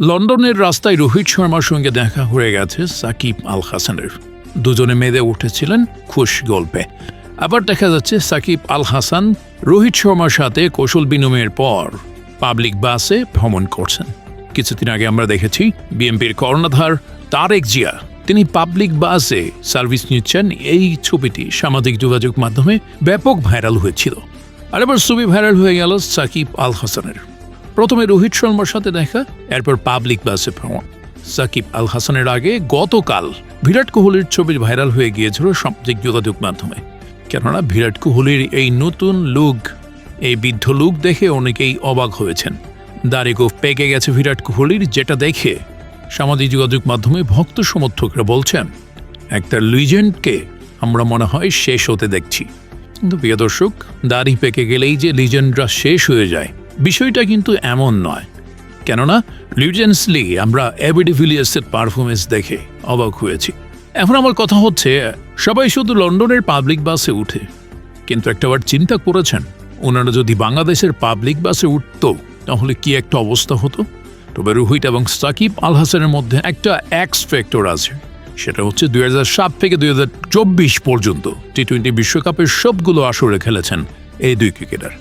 লন্ডনের রাস্তায় রোহিত শর্মার সঙ্গে দেখা হয়ে গেছে সাকিব আল হাসানের। দুজনে মেতে উঠেছিলেন খুশ গল্পে। আবার দেখা যাচ্ছে সাকিব আল হাসান রোহিত শর্মার সাথে কৌশল বিনিময়ের পর পাবলিক বাসে ভ্রমণ করছেন। কিছুদিন আগে আমরা দেখেছি বিএনপির কর্ণধার তারেক জিয়া তিনি পাবলিক বাসে সার্ভিস নিচ্ছেন। এই ছবিটি সামাজিক যোগাযোগ মাধ্যমে ব্যাপক ভাইরাল হয়েছিল। আর এবার ছবি ভাইরাল হয়ে গেল সাকিব আল হাসানের। প্রথমে রোহিত শর্মার সাথে দেখা, এরপর পাবলিক বাসে ভ্রমণ। সাকিব আল হাসানের আগে গতকাল বিরাট কোহলির ছবি ভাইরাল হয়ে গিয়েছিল সামাজিক যোগাযোগ মাধ্যমে। কেননা বিরাট কোহলির এই নতুন লুক, এই বৃদ্ধ লুক দেখে অনেকেই অবাক হয়েছেন। দাড়ি গোঁফ পেকে গেছে বিরাট কোহলির, যেটা দেখে সামাজিক যোগাযোগ মাধ্যমে ভক্ত সমর্থকরা বলছেন একটা লিজেন্ডকে আমরা মনে হয় শেষ হতে দেখছি। কিন্তু প্রিয় দর্শক, দাড়ি পেকে গেলেই যে লিজেন্ডরা শেষ হয়ে যায় বিষয়টা কিন্তু এমন নয়। কেননা লিজেন্ডসলি আমরা এবি ডিভিলিয়ার্সের পারফরমেন্স দেখে অবাক হয়েছি। এখন আমার কথা হচ্ছে, সবাই শুধু লন্ডনের পাবলিক বাসে উঠে, কিন্তু একটাবার চিন্তা করেছেন ওনারা যদি বাংলাদেশের পাবলিক বাসে উঠত তাহলে কি একটা অবস্থা হতো? তবে রোহিত এবং সাকিব আল হাসানের মধ্যে একটা এক্স ফ্যাক্টর আছে, সেটা হচ্ছে 2007 থেকে 2024 পর্যন্ত টি-20 বিশ্বকাপের সবগুলো আসরে খেলেছেন এই দুই ক্রিকেটার।